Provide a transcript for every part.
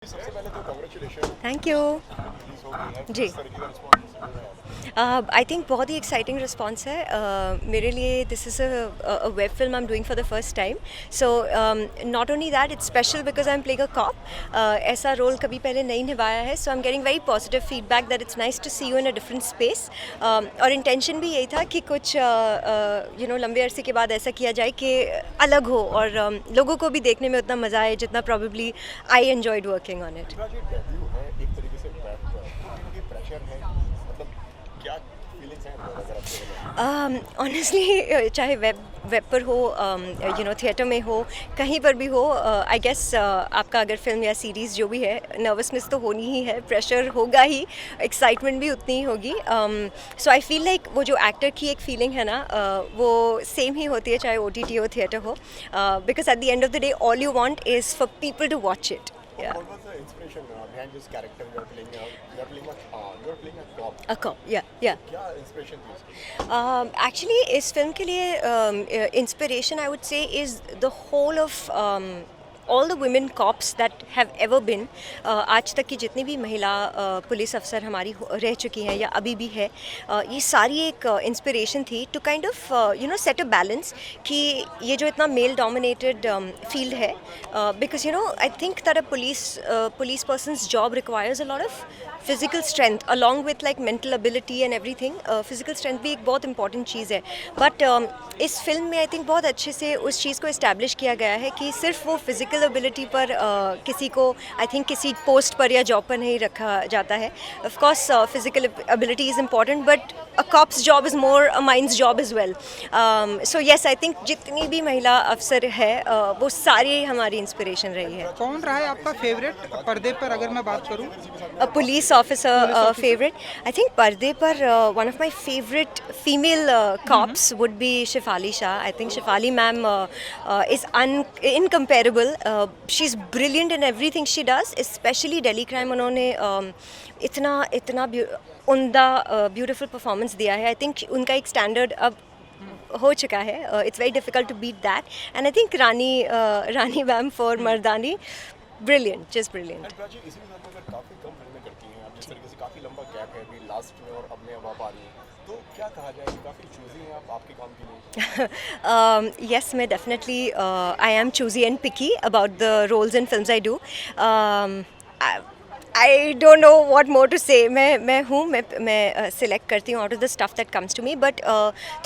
सबसे पहले तो कांग्रेचुलेशन थैंक यू रिलीज हो गई है जी। किस तरीके का रिस्पॉन्स मिल रहा है आई थिंक बहुत ही एक्साइटिंग रिस्पॉन्स है मेरे लिए. This is a web film I am doing for the first time. So not only that it's special because I am playing a cop. ऐसा रोल कभी पहले नहीं निभाया है. So I am getting very positive feedback that it's nice to see you in a different space. और intention भी यही था कि कुछ लंबे अरसे के बाद ऐसा किया जाए कि अलग हो और लोगों को भी देखने में उतना मज़ा आए जितना probably I enjoyed working on it. Anurag, ये डेब्यू है एक तरीके से वेब पर कि प्रेशर है, मतलब क्या फीलिंग्स हैं अगर आपको बताएं? ऑनेस्टली चाहे वेब पर हो थिएटर में हो कहीं पर भी हो. आई गेस आपका अगर फिल्म या सीरीज़ जो भी है नर्वसनेस तो होनी ही है, प्रेशर होगा ही, एक्साइटमेंट भी उतनी ही होगी. सो आई फील लाइक वो जो एक्टर की एक फीलिंग है ना वो सेम ही होती है चाहे OTT हो थिएटर हो. Because at the end of the day all you want is for people to watch it. What was the inspiration behind this character you are playing? You are playing a cop. A cop, yeah. क्या inspiration थी उसकी? Actually इस film के लिए inspiration I would say is the whole of all the women cops that have ever been. आज तक की जितनी भी महिला पुलिस अफसर हमारी रह चुकी हैं या अभी भी है, ये सारी एक इंस्पिरेशन थी to kind of set a balance कि ये जो इतना मेल डोमिनेटेड फील्ड है, because I think that a police person's job requires a lot of physical strength along with like mental ability and everything. Physical strength भी एक बहुत important चीज़ है. But इस फिल्म में आई थिंक बहुत अच्छे से उस चीज़ को इस्टेब्लिश किया गया है कि सिर्फ वो फिजिकल एबिलिटी पर किसी को आई थिंक किसी पोस्ट पर या जॉब पर नहीं रखा जाता है. Of course physical ability is important but a cops job is more a minds job is well. So yes I think जितनी भी महिला अफसर है वो सारी हमारी इंस्पिरेशन रही है. कौन रहा है आपका फेवरेट पर्दे पर अगर मैं बात करूं? A police officer favorite. I think पर्दे पर one of my favorite female cops would be Shefali Shah. I think Shefali ma'am is incomparable. She's brilliant in everything she does, especially Delhi Crime. उन्होंने इतना उम्दा beautiful performance दिया है. I think उनका एक standard अब हो चुका है. It's very difficult to beat that. And I think Rani ma'am for Mardaani brilliant, just brilliant. And Prachi, इसी के साथ में अगर काफ़ी कम फिल्में करती हैं आप, जिस तरीके से काफ़ी लंबा गैप है अभी लास्ट में और अब में अब आप आ रही हैं, तो क्या कहा जाए कि काफ़ी चूजी हैं आप आपके काम के लिए? Yes, मैं definitely I am choosy and picky about the roles and films I do. I don't know what more to say. मैं सिलेक्ट करती हूँ out of the stuff that comes to me, but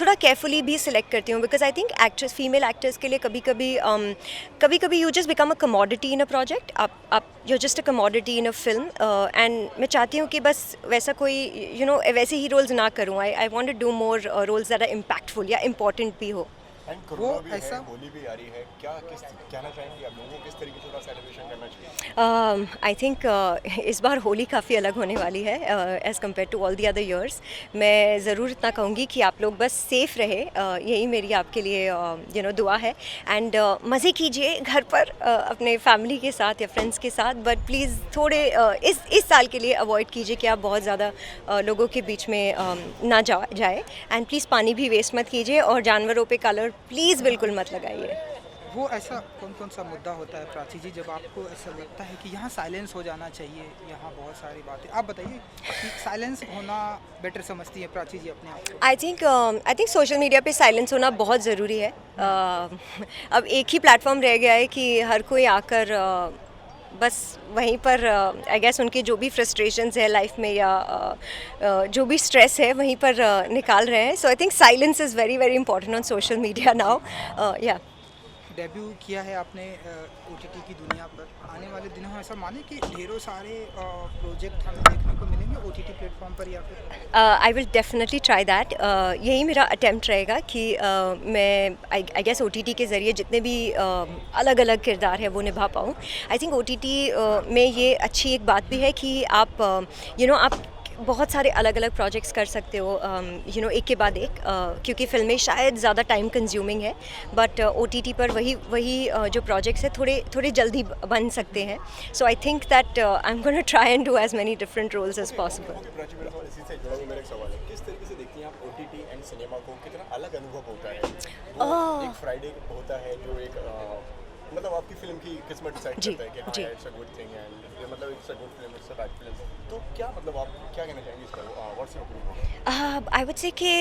थोड़ा carefully भी select करती हूँ because I think actors, female actors के लिए कभी you just become a commodity in a project. आप you're just a commodity in a film, and मैं चाहती हूँ कि बस वैसा कोई वैसे ही roles ना करूँ. I want to do more roles that are impactful या important भी हो. एंड कोरोना भी ऐसा- है, होली भी आ रही है, क्या किस कहना चाहेंगे आप लोगों को, किस तरीके से थोड़ा सेलिब्रेशन करना चाहिए? आई थिंक इस बार होली काफ़ी अलग होने वाली है as compared to all the other years. मैं ज़रूर इतना कहूँगी कि आप लोग बस सेफ़ रहे. यही मेरी आपके लिए दुआ है. एंड मज़े कीजिए घर पर अपने फैमिली के साथ या फ्रेंड्स के साथ. बट प्लीज़ थोड़े इस साल के लिए अवॉइड कीजिए कि आप बहुत ज़्यादा लोगों के बीच में ना जाए. एंड प्लीज़ पानी भी वेस्ट मत कीजिए और जानवरों पे कलर प्लीज़ बिल्कुल मत लगाइए. वो ऐसा कौन सा मुद्दा होता है प्राची जी जब आपको ऐसा लगता है कि यहाँ साइलेंस हो जाना चाहिए, यहाँ बहुत सारी बातें, आप बताइए कि साइलेंस होना बेटर समझती है प्राची जी अपने आप को? आई थिंक सोशल मीडिया पे साइलेंस होना बहुत ज़रूरी है. अब एक ही प्लेटफॉर्म रह गया है कि हर कोई आकर बस वहीं पर आई गेस उनके जो भी फ्रस्ट्रेशंस है लाइफ में या जो भी स्ट्रेस है वहीं पर निकाल रहे हैं. So I think silence is very very important on social media now. या डेब्यू किया है आपने OTT की दुनिया पर. आने वाले दिनों में ऐसा माने कि ढेरों सारे प्रोजेक्ट हमें देखने को मिलेंगे OTT प्लेटफॉर्म पर या फिर? I will definitely try that. यही मेरा अटेम्प्ट रहेगा कि मैं आई गेस OTT के ज़रिए जितने भी अलग अलग किरदार है वो निभा पाऊँ. आई थिंक OTT में ये अच्छी एक बात भी है कि आप आप बहुत सारे अलग अलग प्रोजेक्ट्स कर सकते हो एक के बाद एक, क्योंकि फिल्में शायद ज़्यादा टाइम कंज्यूमिंग है. बट OTT पर वही जो प्रोजेक्ट्स है थोड़े जल्दी बन सकते हैं. So I think that I am gonna try and do as many different roles as possible. Okay Prachi, मेरा सवाल इसी से जुड़ा हुआ मेरा एक सवाल है, किस तरीके से देखती हैं आप OTT एंड सिनेमा को, कितना अलग अनुभव होता है? वो एक फ्राइडे होता है जो एक मतलब आपकी फिल्म की किस्मत डिसाइड जी, करता है कि हाँ जी। It's a good thing and मतलब it's a good film, it's a bad film. तो क्या मतलब आप क्या कहना चाहेंगे इस पर? What's your opinion? I would say कि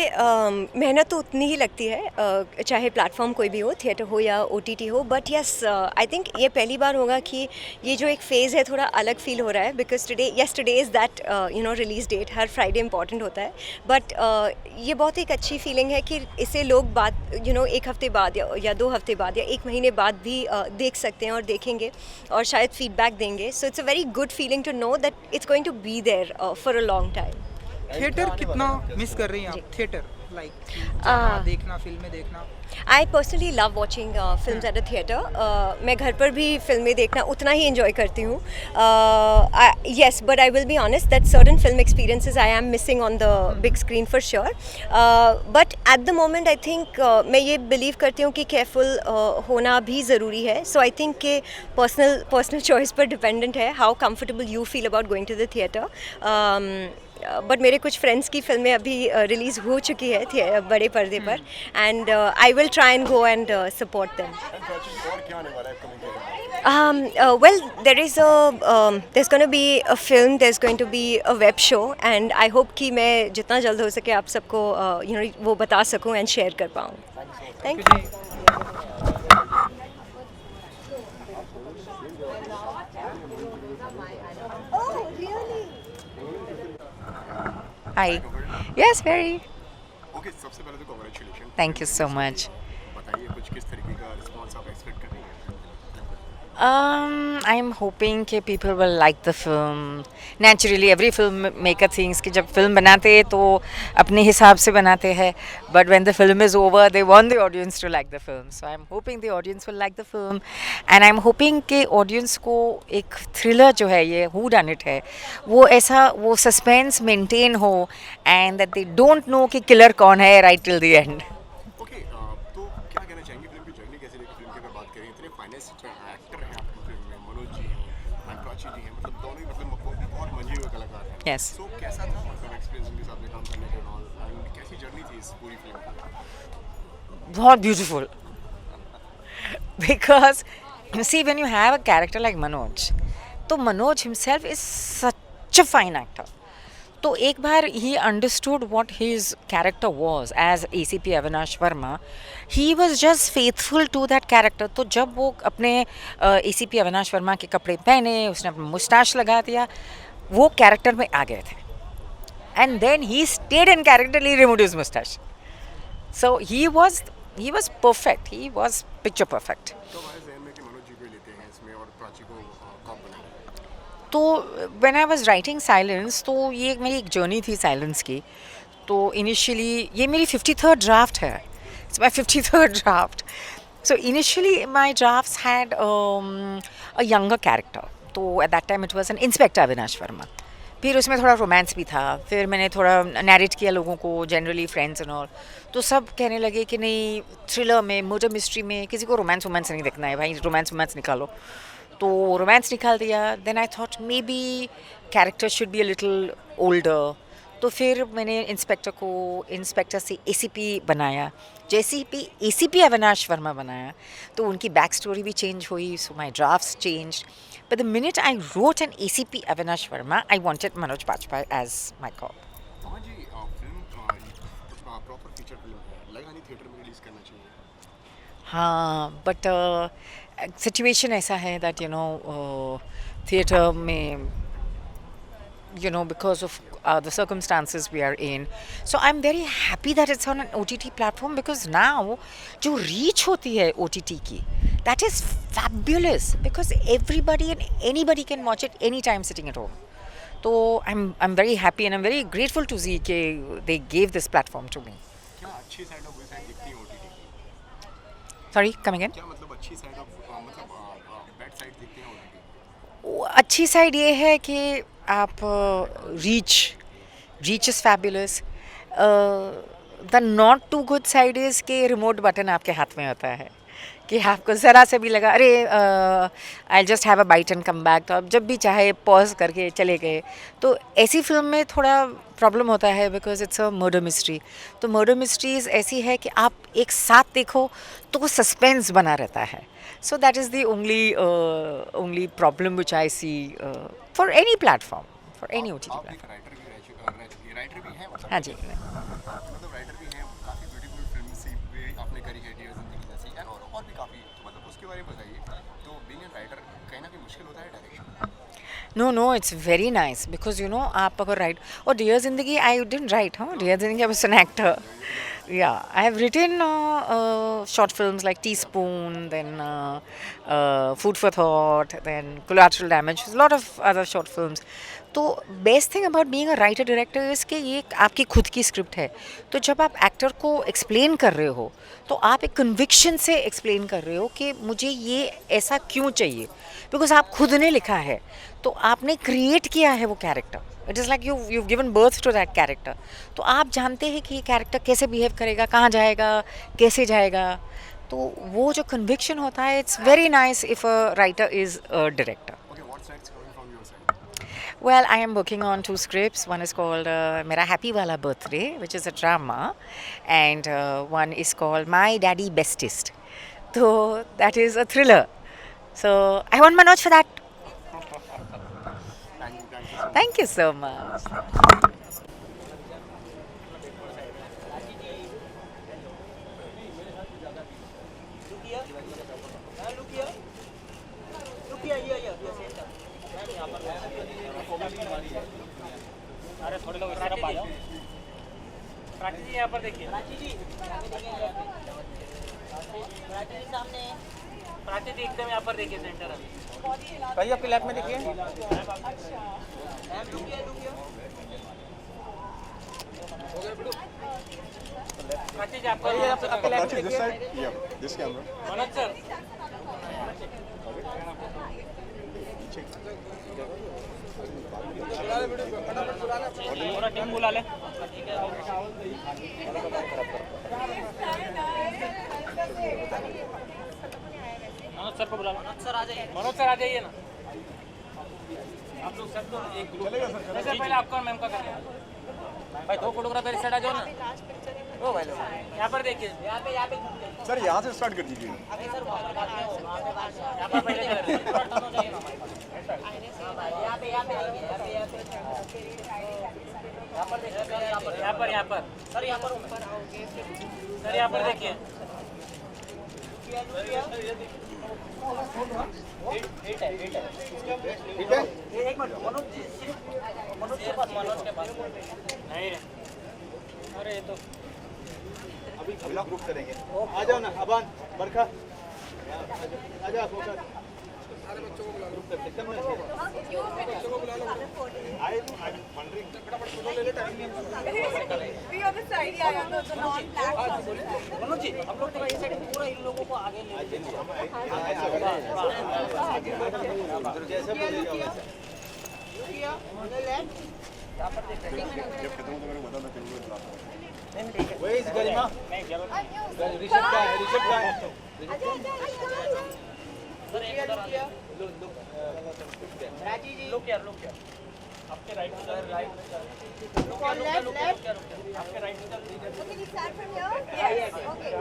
मेहनत तो उतनी ही लगती है, चाहे प्लेटफॉर्म कोई भी हो, थिएटर हो या OTT हो, बट यस आई थिंक ये पहली बार होगा कि ये जो एक फ़ेज़ है थोड़ा अलग फील हो रहा है, because today is that release date, हर फ्राइडे इंपॉर्टेंट होता है, बट ये बहुत एक अच्छी फीलिंग है कि इसे लोग बाद एक हफ़्ते बाद या 2 हफ़्ते बाद या 1 महीने बाद भी देख सकते हैं और देखेंगे और शायद फीडबैक देंगे, so it's a very good feeling to know that it's going to be there for a long time. Theatre कितना मिस कर रही हैं आप? थिएटर लाइक जाना, देखना, फिल्में देखना। I personally love watching film at a theatre. मैं घर पर भी फिल्में देखना उतना ही इंजॉय करती हूँ। Yes, but I will be honest that certain film experiences I am missing on the big screen for sure, but at the moment I think मैं ये बिलीव करती हूँ कि केयरफुल होना भी ज़रूरी है, सो आई थिंक कि पर्सनल चॉइस पर डिपेंडेंट है how comfortable you feel about going to the theatre. But मेरे कुछ फ्रेंड्स की फिल्में अभी रिलीज़ हो चुकी है बड़े पर्दे पर, and I will try and go and support them. And Prachi और क्या आने वाला है upcoming theatre? Well, there's going to be a film, there's going to be a web show, and I hope कि मैं जितना जल्द हो सके आप सबको वो बता सकूं एंड शेयर कर पाऊँ। Thank you. जी। Hi. Yes, very. ओके, सबसे पहले तो congratulation. Thank you so much. बताइए कुछ किस तरीके का रिस्पांस आप एक्सपेक्ट कर रही हैं? I'm hoping कि people will like the film. Naturally, every filmmaker thinks कि जब film बनाते हैं तो अपने हिसाब से बनाते हैं. But when the film is over, they want the audience to like the film. So I'm hoping the audience will like the film. And I'm hoping कि audience को एक thriller जो है ये who done it है, वो suspense maintain हो and that they don't know कि killer कौन है right till the end. Okay, तो क्या कहना चाहेंगे फिल्म की जर्नी कैसी रही? फिल्म की अगर बात करें, इतने फाइनेस्ट एक्टर हैं आपकी फिल्म में, मनोज जी हैं एंड प्राची जी हैं, मतलब दोनों ही मतलब बहुत मंझे हुए कलाकार हैं। Yes. सो कैसा था मतलब एक्सपीरियंस उनके साथ में काम करने का और एंड कैसी जर्नी थी इस पूरी फिल्म की? बहुत beautiful. Because you see, when you have a character like Manoj, तो Manoj himself is such a fine actor. तो एक बार he understood what his character was as ACP Avinash Verma. He was just faithful to that character. तो जब वो अपने ACP Avinash Verma के कपड़े पहने, उसने अपना मुस्टाश लगा दिया, वो कैरेक्टर में आ गए थे. And then he stayed in character, he removed his mustache. So he was perfect. He was picture perfect. तो हमारे जहन में कि मनोज जी को ही लेते हैं इसमें और प्राची को कॉप बनाएंगे। तो when I was writing Silence, तो ये मेरी एक जर्नी थी साइलेंस की. तो इनिशियली ये मेरी 53rd ड्राफ्ट है. It's my 53rd draft. So initially my drafts had a younger character. तो at that time it was an Inspector Avinash Verma. फिर उसमें थोड़ा रोमांस भी था. फिर मैंने थोड़ा नैरेट किया लोगों को, जनरली फ्रेंड्स एंड ऑल. तो सब कहने लगे कि नहीं, थ्रिलर में, मर्डर मिस्ट्री में किसी को रोमांस नहीं देखना है भाई, रोमांस निकालो. तो रोमांस निकाल दिया. Then I thought maybe character should be a little older. तो फिर मैंने इंस्पेक्टर से ACP बनाया. जैसे ACP अविनाश वर्मा बनाया तो उनकी बैक स्टोरी भी चेंज हुई. So my drafts changed. But the minute I wrote an ACP Avinash Verma, I wanted Manoj Bajpayee as my cop. हाँ जी, फिल्म प्रॉपर फीचर फिल्म है, लगा नहीं थिएटर में रिलीज करना चाहिए। हाँ, but सिचुएशन ऐसा है that थिएटर में because of the circumstances we are in. So I'm very happy that it's on an OTT platform because now जो reach होती है OTT की, that is fabulous because everybody and anybody can watch it anytime sitting at home. So I'm very happy and I'm very grateful to Zee कि they gave this platform to me. क्या अच्छी side of website दिखती है OTT की? Sorry, come again? क्या मतलब अच्छी side of मतलब बैड साइड दिखती है OTT? अच्छी साइड ये है कि आप reach is fabulous. The not too good side is कि रिमोट बटन आपके हाथ में होता है. कि आपको ज़रा से भी लगा अरे I just have a bite and come back, तो आप जब भी चाहे पॉज करके चले गए। तो ऐसी फिल्म में थोड़ा प्रॉब्लम होता है because it's a murder mystery. तो मर्डर मिस्ट्रीज ऐसी है कि आप एक साथ देखो तो वो सस्पेंस बना रहता है। So that is the only problem which I see for any platform, for any O T T app platform. एक राइटर भी रह चुके, राइटर भी हैं मतलब। हाँ जी। मतलब राइटर भी हैं, काफ़ी ब्यूटीफुल फिल्म सी भी आपने करी है, डियर जिंदगी जैसी, एंड और भी काफ़ी, तो मतलब उसके बारे में बताइए। तो बीइंग ए राइटर कहीं ना कहीं मुश्किल होता है direction? No, it's very nice because you know आप अगर write और Dear Zindagi I didn't write, huh? Dear Zindagi I was an actor. Yeah, I have written short films like Teaspoon, then Food for Thought, then Collateral Damage, a lot of other short films. तो best thing about being a writer director is कि ये आपकी खुद की script है। तो जब आप एक्टर को एक्सप्लेन कर रहे हो तो आप एक कन्विक्शन से एक्सप्लेन कर रहे हो कि मुझे ये ऐसा क्यों चाहिए, बिकॉज आप खुद ने लिखा है, तो आपने क्रिएट किया है वो character. It is like you given birth to that character. तो आप जानते हैं कि ये कैरेक्टर कैसे बिहेव करेगा, कहाँ जाएगा, कैसे जाएगा। तो वो जो कन्विक्शन होता है, it's very nice if a writer is a director. Okay, what sides coming from your side? Well, I am working on 2 scripts. One is called Mera Happy Wala Birthday, which is a drama, and one is called My Daddy Bestest. So that is a thriller. So I want Manoj for that. Thank you so Thank much. you so much. अरे थोड़े लोग इस तरफ आ जाओ। प्राची जी यहाँ पर देखिए। प्राची जी सामने। प्राची जी एकदम यहाँ पर देखिए, सेंटर अभी। भाई आपके लेफ्ट में देखिए। प्राची जी आपका आपके लेफ्ट में देखिए। Yeah, this camera. Manoj sir. पूरा टीम बुला ले। मनोज सर को बुला लो। मनोज सर आ जाइए ना। आप लोग सब तो एक ग्रुप सर पहले आपका और मैम का करना है। भाई 2 फोटोग्राफर इस साइड आ जाओ ना। ओ भाई यहाँ पर देखिए। यहाँ पे सर यहाँ से स्टार्ट कर दीजिए। यहाँ पर पहले कर रहे हैं। यहाँ पर सर, यहाँ पर देखिए। एक मिनट, मनोज के पास नहीं। अरे ये तो अभी ग्रुप करेंगे। आ जाओ ना अबान, बरखा आ जाओ। फोकस सारे बच्चों को बुला लो। एकदम बच्चों को बुला लो। आई वंडरिंग फटाफट फोटो ले ले, टाइम नहीं। We on the side, yeah, on the non-black. Manoj ji हम लोग थोड़ा इस साइड पूरा इन लोगों को आगे ले जैसे बोलेगा जब खत्म होगा बता दो फिर वही इस गरिमा ऋषभ का है, ऋषभ का है। लोग क्या आपके राइट आपके right Can you start from here? Yes. Okay.